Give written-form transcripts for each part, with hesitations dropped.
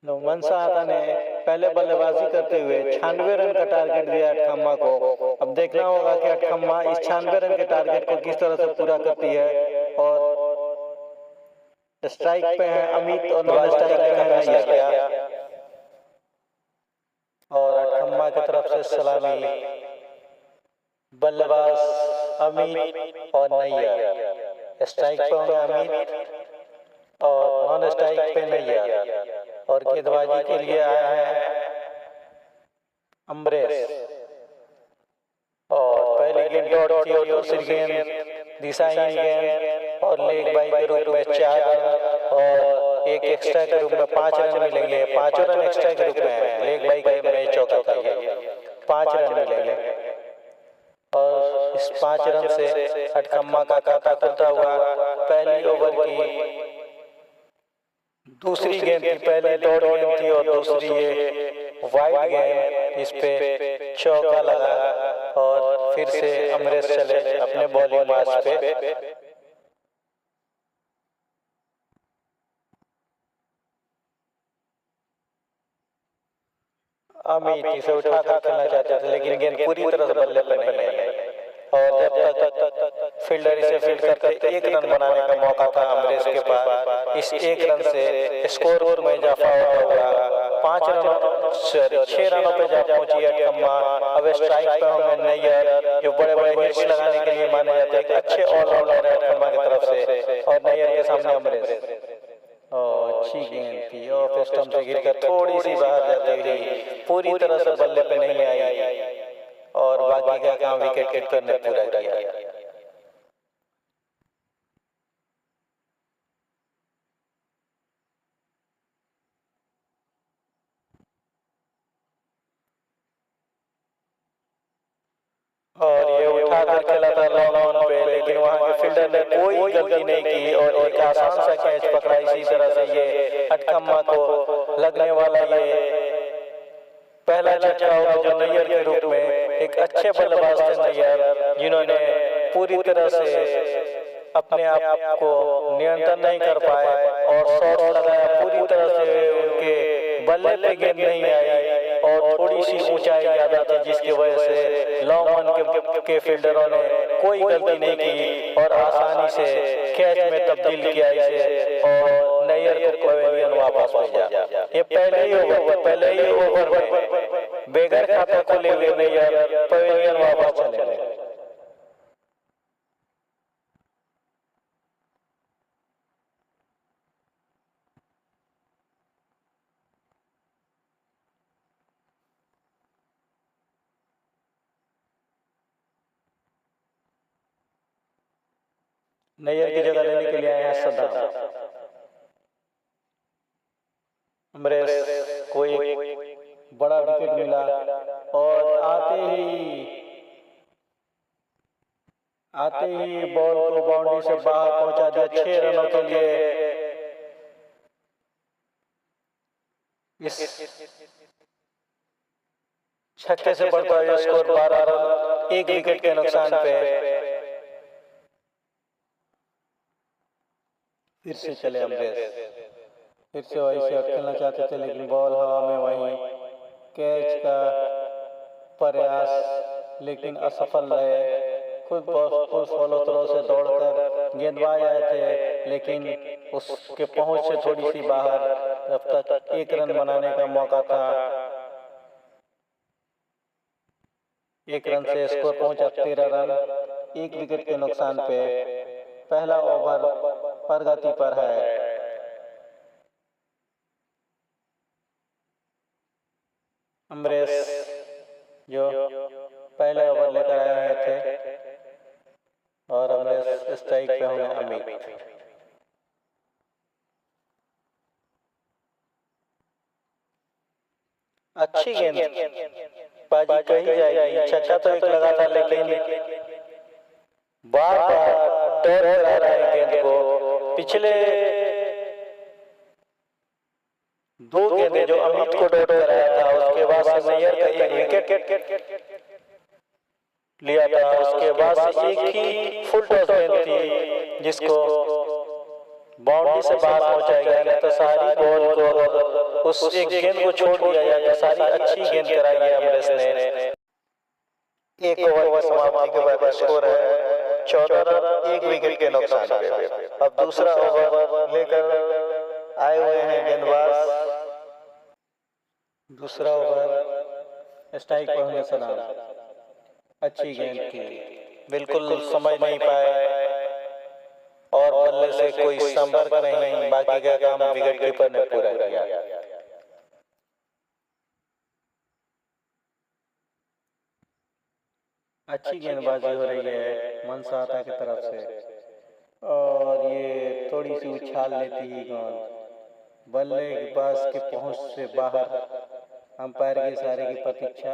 मनसाहता ने पहले बल्लेबाजी करते हुए 96 रन का टारगेट दिया अटखम्मा को। अब देखना होगा कि अटखम्मा इस 96 रन के टारगेट को किस तरह से पूरा करती है। और स्ट्राइक पे है अमित और नॉन स्ट्राइक पे है नैयर। और अटखम्मा की तरफ से सलामी, बल्लेबाज अमित और नैयर। स्ट्राइक पे होंगे अमित और नॉन स्ट्राइक पे नैयर। और गेंदबाजी के लिए आया है अमरेश। और पहली गेंद डॉट थी और दूसरी गेंद दिशाहीन गेंद और लेग बाई के रूप में 4 रन और एक एक्स्ट्रा के रूप में 5 रन मिलेंगे। 5 रन एक्स्ट्रा के रूप में लेग बाई के में चौका था, 5 रन मिलेंगे। और इस 5 रन से अटखम्मा का खाता खुलता हुआ पहली ओवर की दूसरी गेंद थी। पहले डॉट गेंद थी और दूसरी ये वाइड गेंद, इस पे चौका लगा और फिर से अमरेश चले अपने बॉलिंग मार्च पे। अमित इसे उठाकर खेलना चाहते थे लेकिन गेंद पूरी तरह से बल्ले पे नहीं आई। और जब तक फील्डर इसे फील्ड करते 1 रन बनाने का मौका था अमरेश के पास। इस 1 रन से स्कोर में इजाफा होता हुआ 6 रनों पे जा पहुंची अटखम्मा। अब स्ट्राइक पे होंगे नैयर, जो बड़े बड़े हिट्स लगाने के लिए माने जाते हैं। अच्छे ऑलराउंडर है अटखम्मा की तरफ से। और नैयर के सामने अमरेश। अच्छी गेंद थी, ऑफ स्टंप से गिरकर थोड़ी सी बाहर जाती हुई पूरी तरह से बल्ले पे नहीं आई। और बाकी का काम विकेट कीपर ने पूरा किया। और ये उठाकर खेला था लॉन्ग ऑन पे, लेकिन वहां के फील्डर ने कोई गलती नहीं की और एक आसान सा कैच पकड़ा। इसी तरह से ये अटखम्मा को लगने वाला ये पहला झटका होगा जो नैयर के रूप में। एक अच्छे बल्लेबाज थे नैयर, जिन्होंने पूरी तरह से अपने आप को नियंत्रण नहीं कर पाए और शॉट लगाया। पूरी तरह से उनके बल्ले पे गेंद नहीं आई और थोड़ी सी ऊंचाई ज्यादा थी, जिसकी वजह से लॉन्ग ऑन के फील्डरों ने कोई गलती नहीं की और आसानी से कैच में तब्दील किया इसे और नैयर को पवेलियन वापस भेजा। ये पहले ही ओवर में बेगर खाता खोले हुए नैयर पवेलियन वापस चले गए। नैयर की जगह लेने के लिए आए हैं सद्दाम। अमरेश को एक बड़ा विकेट मिला और आते ही बॉल को बाउंड्री से बाहर पहुंचा दिया 6 रनों के लिए। इस छक्के से बढ़ता हुआ स्कोर 12 रन 1 विकेट के नुकसान पे। फिर से चले अमरेश, फिर से वही से खेलना चाहते थे लेकिन बॉल हवा में वहीं कैच का प्रयास लेकिन असफल रहे। खुद फॉलो थ्रो से दौड़कर गेंदबाज आए थे लेकिन उसके पहुंच से थोड़ी सी बाहर। जब तक 1 रन बनाने का मौका था, 1 रन से स्कोर पहुंचा 13 रन 1 विकेट के नुकसान पे। पहला ओवर प्रगति पर है। अमरेश जो पहले ओवर लेकर आए हुए थे और अमरेश स्ट्राइक पे होंगे अमित। अच्छी गेंद बाजी कही जाएगी। छक्का तो एक लगा था लेकिन बार बार डर रहा है गेंद को। पिछले 2 गेंदें जो अमित को डॉट कराया था, उसके बाद से नैयर का एक विकेट लिया था। उसके बाद से एक ही फुल टॉस गेंद थी जिसको बाउंड्री से बाहर पहुंचाया गया। नहीं तो सारी बॉल को उस एक गेंद को छोड़ दिया जाए, सारी अच्छी गेंद कराई है अमरेश ने। एक ओवर समाप्ति के बाद स्कोर है 14 रन 1 विकेट के नुकसान पे। अब दूसरा ओवर लेकर आए हुए हैं गेंदबाज। दूसरा ओवर स्ट्राइक पर होने सलाम। अच्छी गेंद थी, बिल्कुल समझ नहीं पाए और बल्ले से कोई संपर्क नहीं, बाकी का काम विकेट कीपर ने पूरा किया। अच्छी गेंदबाजी हो रही है मनसाता की तरफ से और ये थोड़ी सी उछाल लेती ही गेंद बल्लेबाज की पहुंच से बाहर। अंपायर के इशारे की प्रतीक्षा।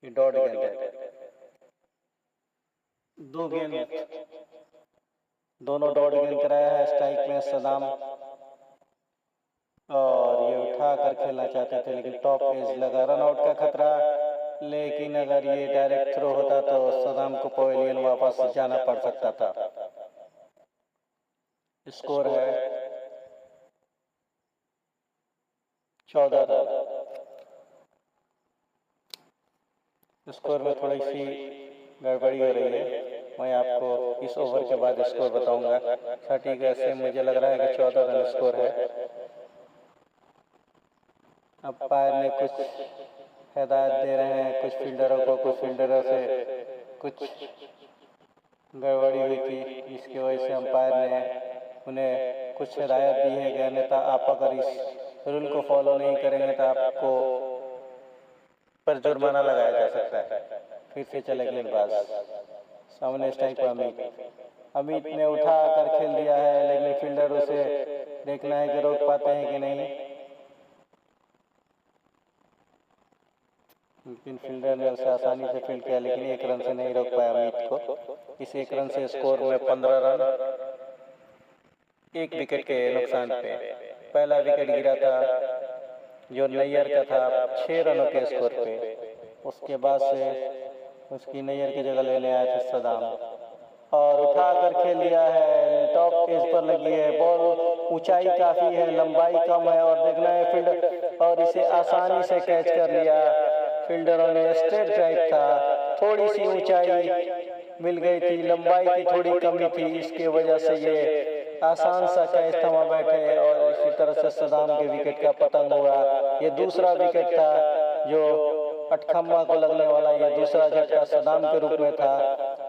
डॉट गेंद है। 2 गेंद दोनों डॉट गेंद कराया है स्ट्राइक में सदाम और ये उठा कर खेलना चाहते थे लेकिन टॉप एज लगा। रन आउट का खतरा, लेकिन अगर ये डायरेक्ट थ्रो होता तो सदाम को पवेलियन वापस जाना पड़ सकता था। स्कोर है 14 रन। स्कोर में थोड़ी सी गड़बड़ी हो रही है, मैं आपको इस ओवर के बाद स्कोर बताऊंगा। सटीक ऐसे मुझे लग रहा है कि 14 रन स्कोर है। अंपायर ने कुछ हिदायत दे रहे हैं कुछ फील्डरों को, कुछ फील्डरों से कुछ गड़बड़ी हुई थी, जिसकी वजह से अंपायर ने उन्हें कुछ हिदायत दी है कि अन्यथा आप अगर इस रूल को फॉलो नहीं करेंगे तो आपको पर जुर्माना लगाया जा सकता है। फिर से चले गेंदबाज। सामने स्ट्राइक पर अमित ने उठा कर खेल दिया है, लेकिन फील्डर उसे देखना है कि रोक पाते हैं कि नहीं। लेकिन फील्डर ने उसे आसानी से फील्ड किया, लेकिन 1 रन से नहीं रोक पाया अमित को। इस 1 रन से स्कोर में 15 रन 1 विकेट के नुकसान पे। पहला विकेट गिरा था जो नैयर का था 6 रनों के स्कोर पे। उसके बाद से उसकी नैयर की जगह लेने आए थे सदाम और उठा कर खेल दिया है। टॉप एज पर लगी है बॉल, ऊंचाई काफी है, लंबाई कम है और देखना है फील्ड और इसे आसानी से कैच कर लिया। फील्डरों ने स्ट्रेट ड्राइव था, थोड़ी सी ऊंचाई मिल गई थी, लंबाई की थोड़ी कमी थी, इसके वजह से ये आसान सा कैच थमा बैठे और इसी तरह से सदाम के विकेट का पतन हुआ। ये दूसरा विकेट था जो अटखम्मा को लगने वाला, ये दूसरा झटका सदाम के रूप में था।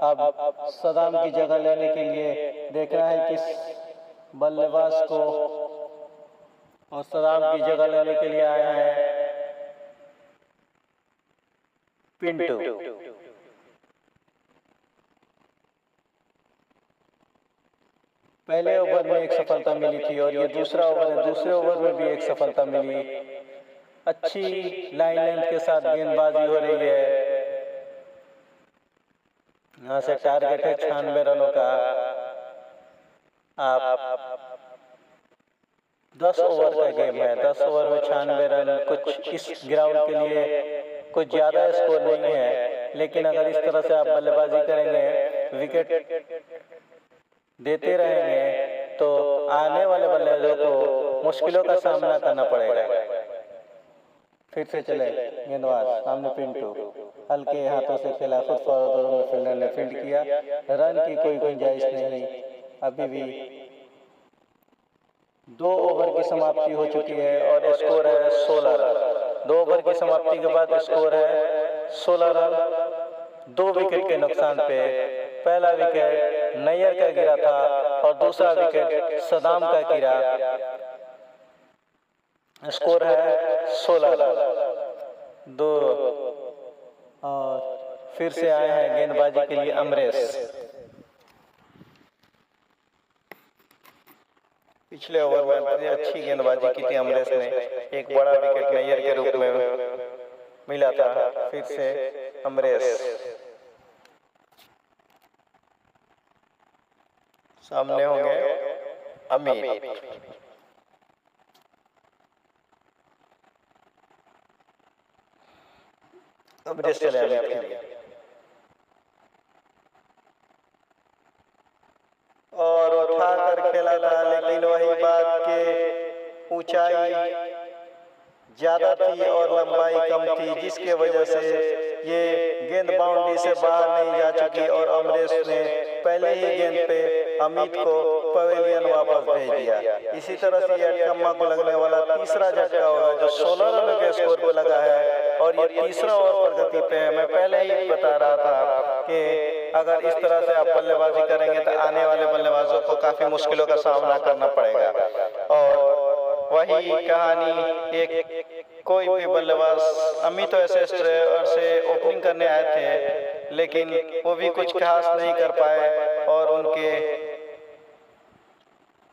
अब सदाम की जगह लेने के लिए देखना है किस बल्लेबाज को, और सदाम की जगह लेने के लिए आए हैं पिंटू। पहले ओवर में एक सफलता मिली थी और ये दूसरा ओवर है, दूसरे ओवर में भी एक सफलता मिली। अच्छी लाइन लेंथ के साथ गेंदबाजी हो रही है। यहाँ से टारगेट है 96 रनों का। आप 10 ओवर का गेम है, 10 ओवर में 96 रन कुछ इस ग्राउंड के लिए कुछ ज्यादा स्कोर नहीं है, लेकिन अगर इस तरह से आप बल्लेबाजी करेंगे, विकेट देते रहेंगे तो आने वाले बल्लेबाजों को मुश्किलों का सामना करना पड़ेगा। फिर से चले गेंदबाज, सामने पिंटू हल्के हाथों से खेला, खुद फॉरवर्ड में फील्डर ने फील्ड किया। रन की कोई गुंजाइश नहीं। अभी भी 2 ओवर की समाप्ति हो चुकी है और स्कोर है 16 रन। 2 ओवर की समाप्ति के बाद स्कोर है 16 रन 2 विकेट के नुकसान पे। पहला विकेट नैयर का गिरा था और दूसरा विकेट सदाम का गिरा। स्कोर है 16 रन 2। और फिर से आए हैं गेंदबाजी के लिए अमरेश। पिछले ओवर में अच्छी गेंदबाजी की थी अमरेश ने, एक बड़ा विकेट नैयर के रूप में मिला था। फिर से अमरेश, सामने होंगे अमित। अमरेश चले अमित के लिए और उठा कर खेला था, लेकिन वही बात के ऊंचाई ज़्यादा थी और लंबाई कम थी, जिसके वजह से ये गेंद बाउंड्री से बाहर नहीं जा चुकी और अमरेश ने पहले ही गेंद पे अमित को पवेलियन वापस भेज दिया। इसी तरह से ये अटकम्मा को लगने वाला तीसरा झटका होगा जो 16 रनों के स्कोर पे लगा है और ये तीसरा ओवर पर गति पे है। मैं पहले ही बता रहा था कि अगर इस तरह से आप बल्लेबाजी करेंगे तो आने वाले बल्लेबाजों को काफ़ी मुश्किलों का सामना करना पड़ेगा। और वही कहानी एक कोई भी बल्लेबाज अमित वैसे से ओपनिंग करने आए थे, लेकिन वो भी कुछ खास नहीं कर पाए और उनके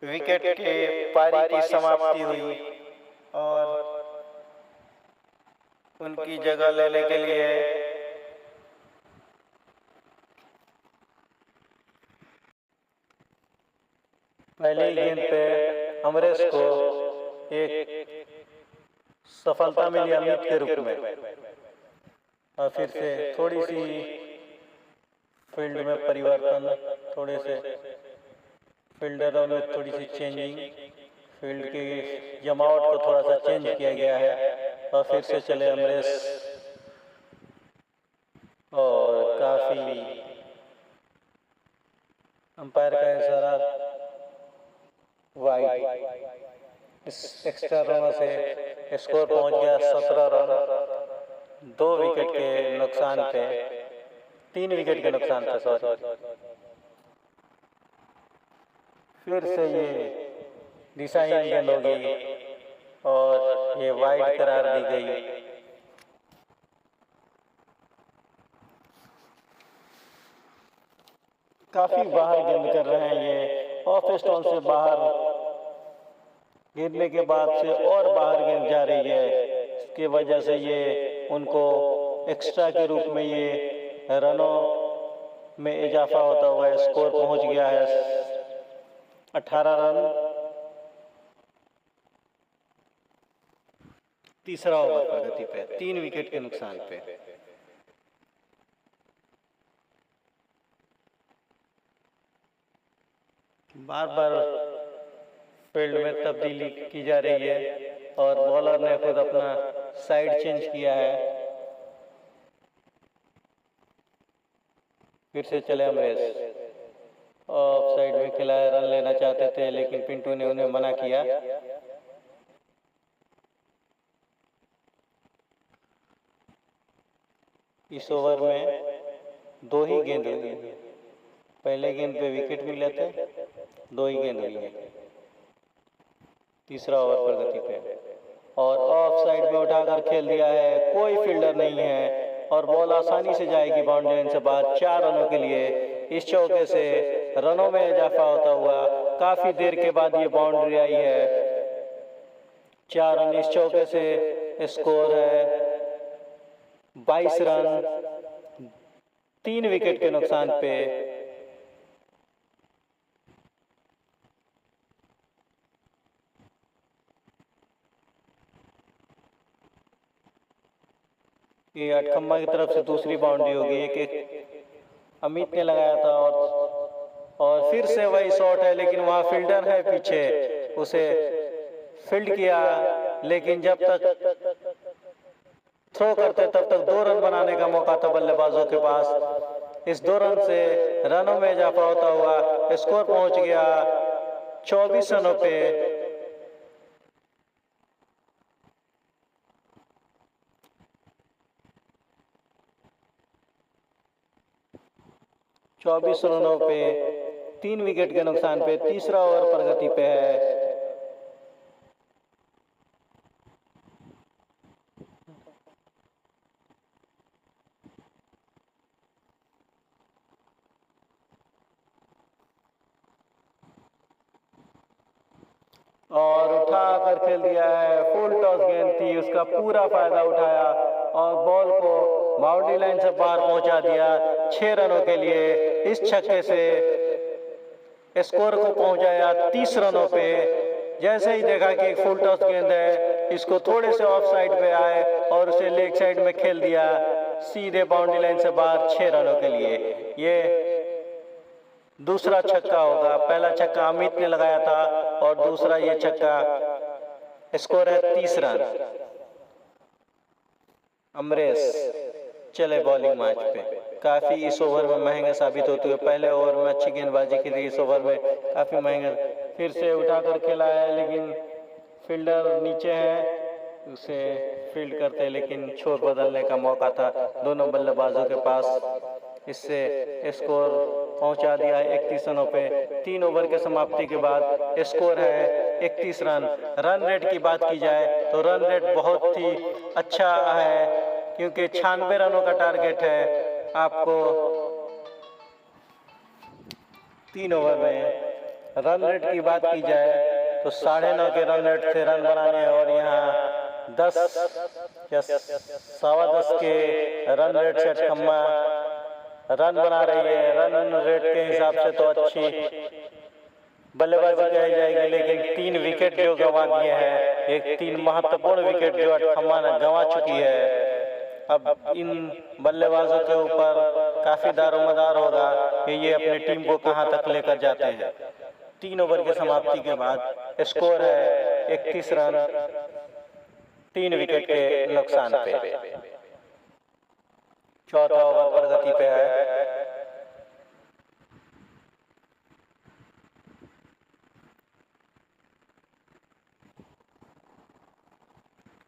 विकेट के पारी की समाप्ति हुई और उनकी जगह लेने के लिए पहली गेंद पे अमरेश को एक सफलता मिली अमित के रूप में और फिर से थोड़ी सी फील्ड में परिवर्तन, थोड़े से फील्डरों में थोड़ी सी चेंजिंग, फील्ड की जमावट को थोड़ा सा चेंज किया गया है और फिर से चले अमरेश और काफ़ी अंपायर का इशारा वाइड। इस एक्स्ट्रा रनों से स्कोर पहुंच गया 17 रन, 2 विकेट के नुकसान पे, 3 विकेट के नुकसान पे सॉरी। फिर से ये दिशाहीन गेंद हो गई और ये वाइड करार दी गई। काफी बाहर गेंद कर रहे हैं ये, ऑफ स्टोन से बाहर गिरने के बाद से और बाहर गेंद जा रही है। इसकी वजह से ये उनको एक्स्ट्रा के रूप में ये रनों में इजाफा होता हुआ स्कोर पहुंच गया है 18 रन। तीसरा ओवर पर गति पे 3 विकेट के नुकसान पे। बार बार फील्ड में तब्दीली की जा रही है और बॉलर ने खुद अपना साइड चेंज किया है। फिर से चले अमरेश, ऑफ साइड में खिलाया, रन लेना चाहते थे लेकिन पिंटू ने उन्हें मना किया। इस ओवर में 2 ही गेंद हुई, पहले गेंद पे विकेट मिले थे, 2 ही गेंद हुई है। तीसरा ओवर पर गति पे और ऑफ साइड में उठाकर खेल दिया है, कोई फील्डर नहीं है और बॉल आसानी से जाएगी बाउंड्री लाइन से बाहर 4 रनों के लिए। इस चौके से रनों में इजाफा होता हुआ काफी देर के बाद ये बाउंड्री आई है, 4 रन। इस चौके से स्कोर है 22 रन, 3 विकेट के नुकसान पे। ये अटखम्मा की तरफ से दूसरी बाउंड्री होगी, एक अमित ने लगाया था और फिर से वही शॉट है, लेकिन वहाँ फील्डर है पीछे, उसे फील्ड किया, लेकिन जब तक थ्रो करते तब तक 2 रन बनाने का मौका था बल्लेबाजों के पास। इस 2 रन से रनों में इजाफा होता हुआ स्कोर पहुंच गया 24 रनों पे। 24 रनों पे 3 विकेट के नुकसान पे तीसरा ओवर पर गति पे है। और उठा कर खेल दिया है, फुल टॉस गेंद थी, उसका पूरा फायदा उठाया और बॉल को बाउंड्री लाइन से बाहर पहुंचा दिया 6 रनों के लिए। इस छक्के से स्कोर को पहुंचाया 30 रनों पे। जैसे ही देखा कि एक फुल टॉस गेंद है, इसको थोड़े से ऑफ साइड पे आए और उसे लेग साइड में खेल दिया सीधे बाउंड्री लाइन से बाहर 6 रनों के लिए। ये दूसरा छक्का होगा, पहला छक्का अमित ने लगाया था और दूसरा ये छक्का स्कोर है 30 रन। अमरेश चले बॉलिंग मैच पे, काफी इस ओवर में महंगे साबित होते हुए। पहले ओवर में अच्छी गेंदबाजी की थी, इस ओवर में काफी महंगा फिर से उठाकर खेला है, लेकिन फील्डर नीचे है, उसे फील्ड करते लेकिन छोर बदलने का मौका था दोनों बल्लेबाजों के पास। इससे स्कोर पहुंचा दिया है 31 रनों पे। 3 ओवर के समाप्ति के बाद स्कोर है 31 रन। रन रेट की बात की जाए तो रन रेट बहुत ही अच्छा है, क्योंकि 96 रनों का टारगेट है आपको 3 ओवर में। रन रेट की बात की जाए तो 9.5 के रन रेट से रन बनाने हैं, और यहाँ 10 या 10.15 के रन रेट से अटकम्मा रन बना रही है। रन रेट के हिसाब से तो अच्छी बल्लेबाजी कही जाएगी, लेकिन 3 विकेट जो गंवा दिए हैं, एक 3 महत्वपूर्ण विकेट जो अटकम्मा ने गंवा चुकी है। अब इन बल्लेबाजों के ऊपर काफी दारोमदार होगा कि ये अपनी टीम को कहां तक लेकर जाते हैं। 3 ओवर की समाप्ति के बाद स्कोर है 31 रन, 3 विकेट के नुकसान पे। चौथा ओवर प्रगति पे है।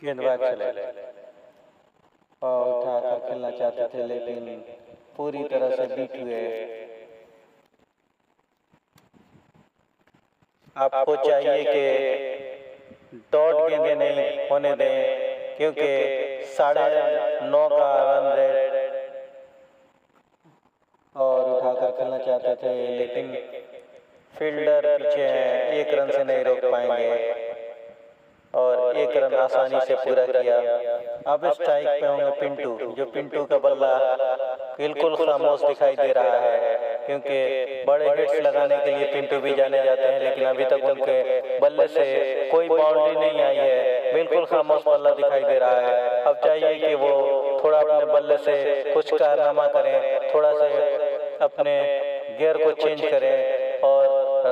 गेंदबाज चले और उठाकर खेलना चाहते थे, लेकिन पूरी तरह से बीट हुए। आपको चाहिए कि डॉट गेंदें नहीं होने दें, क्योंकि 9.5 का रन रेट और उठाकर खेलना चाहते थे, लेकिन फील्डर पीछे हैं, 1 रन से नहीं रोक पाएंगे, और 1 रन आसानी से पूरा किया। अब स्ट्राइक पे होंगे पिंटू, जो पिंटू का बल्ला बिल्कुल खामोश दिखाई दे रहा है, क्योंकि बड़े हिट्स लगाने के लिए पिंटू भी जाने जाते हैं, लेकिन अभी तक उनके बल्ले से कोई बाउंड्री नहीं आई है। बिल्कुल खामोश बल्ला दिखाई दे रहा है। अब चाहिए कि वो थोड़ा अपने बल्ले से कुछ कारनामा करें, थोड़ा से अपने गियर को चेंज करें और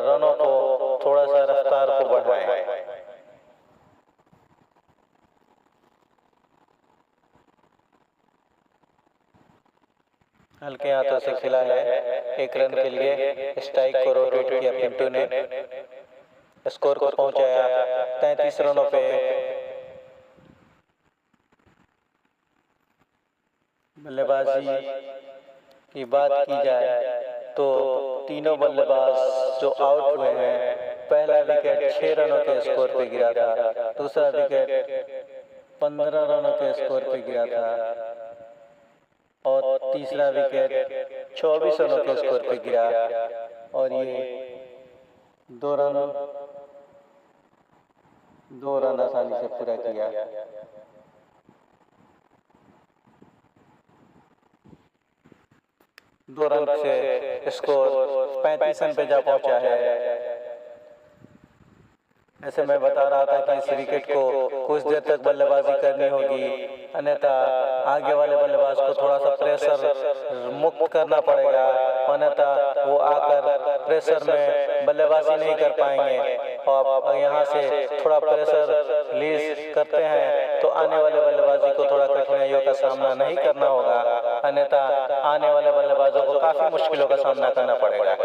रनों को थोड़ा सा रफ्तार को बढ़ाएं। हल्के हाथों से खिला है, 1 रन के लिए स्ट्राइक को रोटेट किया पिंटू ने, स्कोर को पहुंचाया 33 रनों पे। बल्लेबाजी की बात की जाए तो तीनों बल्लेबाज जो आउट हुए हैं, पहला विकेट 6 रनों के स्कोर पे गिरा था, दूसरा विकेट 15 रनों के स्कोर पे गिरा था, और तीसरा विकेट 24 रनों के स्कोर पे गिरा, और ये 2 रन आसानी से पूरा किया। दो रन से स्कोर 35 रन पे जा पहुंचा है। ऐसे मैं बता रहा था कि इस विकेट को कुछ देर तक बल्लेबाजी करनी होगी, अन्यथा आगे वाले बल्लेबाज को थोड़ा सा प्रेशर मुक्त करना पड़ेगा, अन्यथा वो आकर प्रेशर में बल्लेबाजी नहीं कर पाएंगे। और यहाँ से थोड़ा प्रेशर रिलीज करते हैं तो आने वाले बल्लेबाजी को थोड़ा कठिनाइयों का सामना नहीं करना होगा, अन्यथा आने वाले बल्लेबाजों को काफी मुश्किलों का सामना करना पड़ेगा।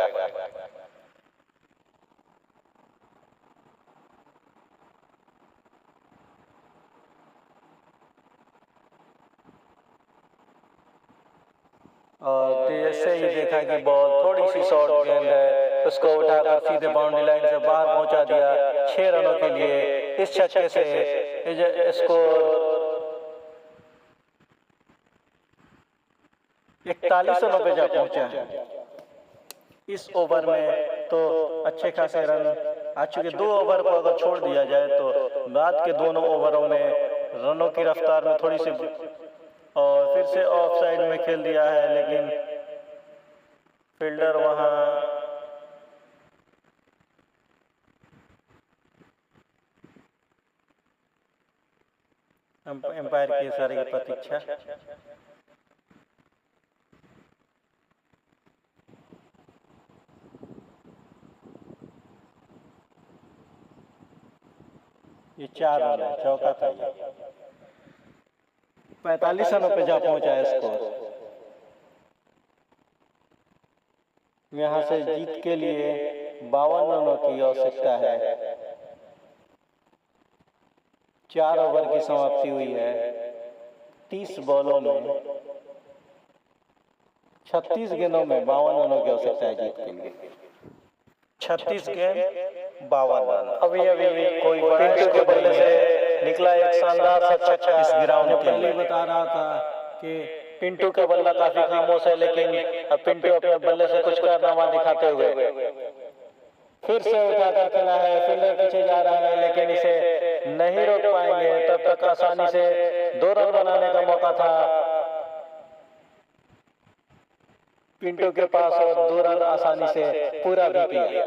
और जैसे ही देखा कि बॉल थोड़ी सी शॉर्ट गेंद है, उसको उठाकर सीधे बाउंड्री लाइन से बाहर पहुंचा दिया 6 रनों के लिए। इस छक्के से स्कोर 41 रनों पे जा पहुंचा है। इस ओवर में तो अच्छे खासे रन आ चुके। 2 ओवर को अगर छोड़ दिया जाए तो बाद के दोनों ओवरों में रनों की रफ्तार में थोड़ी सी, और फिर से ऑफ साइड में खेल दिया है, लेकिन फील्डर वहां एम्पायर की सारी प्रतीक्षा। ये 4 रन है, चौका था ये। 45 रनों पे जा पहुंचा है स्कोर। यहाँ से जीत के लिए 52 रनों की आवश्यकता है। 4 ओवर की समाप्ति हुई है। 30 बॉलों में 36 गेंदों में 52 रनों की आवश्यकता है जीत के लिए। 36 गेंद 52 रन। अभी कोई पिंटू के बल्ले से निकला एक शानदार सा छक्का। इस ग्राउंड में पहले बता रहा था कि पिंटू का बल्ला काफी खामोश है, लेकिन अब पिंटू अपने बल्ले से कुछ कारनामा दिखाते हुए फिर से उठाकर खेला है। फील्डर पीछे जा रहा है, लेकिन इसे नहीं रोक पाएंगे। तब तक आसानी से 2 रन बनाने का मौका था पिंटू के पास, और 2 रन आसानी से पूरा भी किया।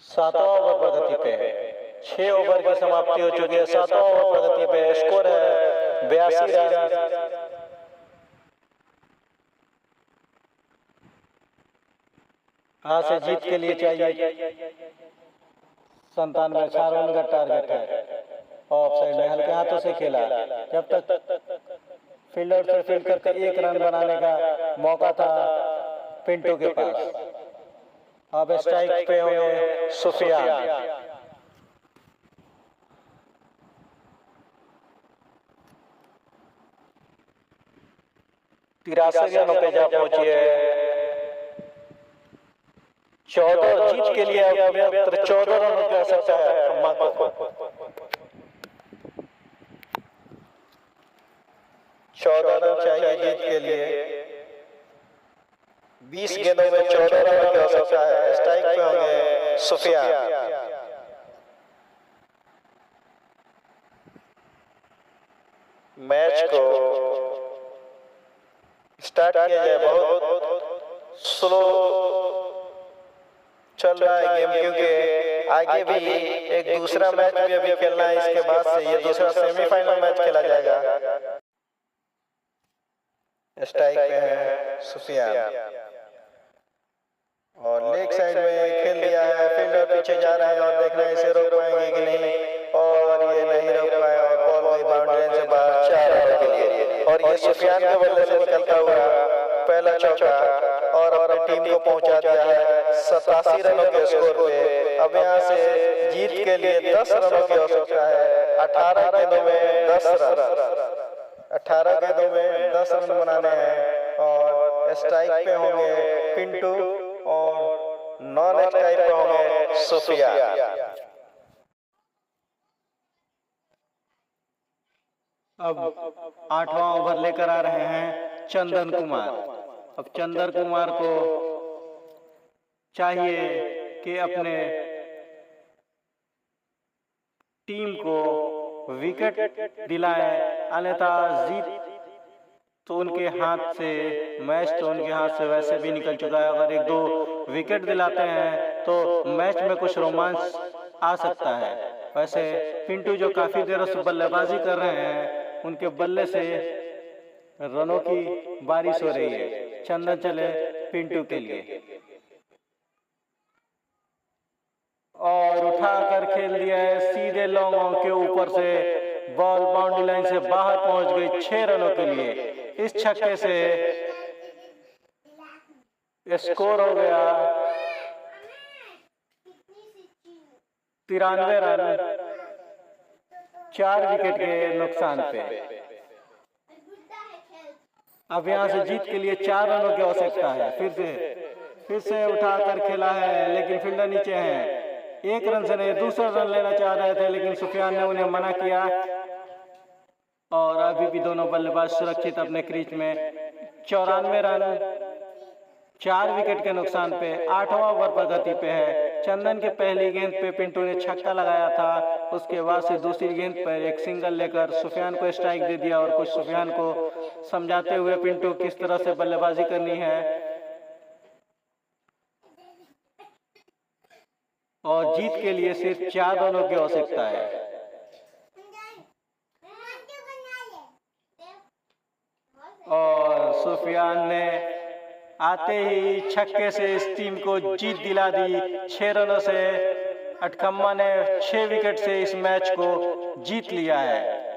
सातवां ओवर प्रगति पे है। 6 ओवर की समाप्ति हो चुकी है। 7वां ओवर प्रगति पे, स्कोर है 82 रन। यहाँ से जीत के लिए चाहिए 97, 4 रन का टारगेट है। ऑफ साइड में हल्के हाथों से खेला। जब तक फील्डर से फील्ड करके 1 रन बनाने का मौका था पिंटू के पास। अब स्ट्राइक पे होंगे सुफियान। 83 रनों पे जा पहुंची है। 14 जीत के लिए अब 14 रन की आवश्यकता है खम्मा को। 14 रन चाहिए जीत के लिए। 20 गेंदों में 14 रन की आवश्यकता है। स्ट्राइक पे होंगे सुफियान। मैच को स्टार्ट किया जाए। बहुत स्लो चल रहा है गेम, क्योंकि आगे भी एक दूसरा मैच भी अभी खेलना है। इसके बाद से ये दूसरा सेमीफाइनल मैच खेला जाएगा। स्ट्राइक पे है सुफियान और लेग साइड में खेल दिया है। फील्डर पीछे जा रहा है और देखना है इसे रोक पाएंगे कि नहीं, और ये नहीं रोक पाए और बॉल गई बाउंड्री से बाहर 4 रन के लिए। और ये सुफियान के बल्ले से निकलता हुआ पहला चौका और अपनी टीम को पहुंचा दिया है 87 रनों के स्कोर पे। अब यहाँ से जीत के लिए 10 रनों की आवश्यकता है। 18 गेंदों में 10 रन, 18 गेंदों में 10 रन बनाने हैं। और स्ट्राइक पे होंगे पिंटू और नॉन स्ट्राइक पे होंगे सुफियान। अब 8वां ओवर लेकर आ रहे हैं चंदन कुमार। अब चंदन कुमार को चाहिए कि अपने टीम को विकेट दिलाएं, अन्यथा जीत तो उनके हाथ से, मैच तो उनके हाथ से वैसे भी निकल चुका है। अगर 1-2 विकेट दिलाते हैं तो मैच में कुछ रोमांच आ सकता है। वैसे पिंटू जो काफी देर से बल्लेबाजी कर रहे हैं, उनके बल्ले से रनों की बारिश हो रही है। चंदन चले पिंटू के लिए और उठाकर खेल दिया है सीधे लॉन्ग ऑन के ऊपर से। बॉल बाउंड्री लाइन से बाहर पहुंच गई 6 रनों के लिए। इस छक्के से स्कोर हो गया 93 रन 4 विकेट के नुकसान पे। अब यहाँ से जीत के लिए 4 रनों की आवश्यकता है। फिर से उठाकर खेला है, लेकिन फील्डर नीचे हैं। 1 रन से नहीं, दूसरा रन लेना चाह रहे थे, लेकिन सुफियान ने उन्हें मना किया। और अभी भी दोनों बल्लेबाज सुरक्षित अपने क्रीज में। 94 रन 4 विकेट के नुकसान पे 8वां ओवर प्रगति पे है। चंदन के पहली गेंद पे पिंटू ने छक्का लगाया था। उसके बाद से दूसरी गेंद पर एक सिंगल लेकर सुफियान को स्ट्राइक दे दिया और कुछ सुफियान को समझाते हुए पिंटू किस तरह से बल्लेबाजी करनी है। और जीत के लिए सिर्फ 4 रनों की आवश्यकता है। और सुफियान ने आते ही छक्के से इस टीम को जीत दिला दी। 6 रनों से अटकम्मा ने 6 विकेट से इस मैच को जीत लिया है।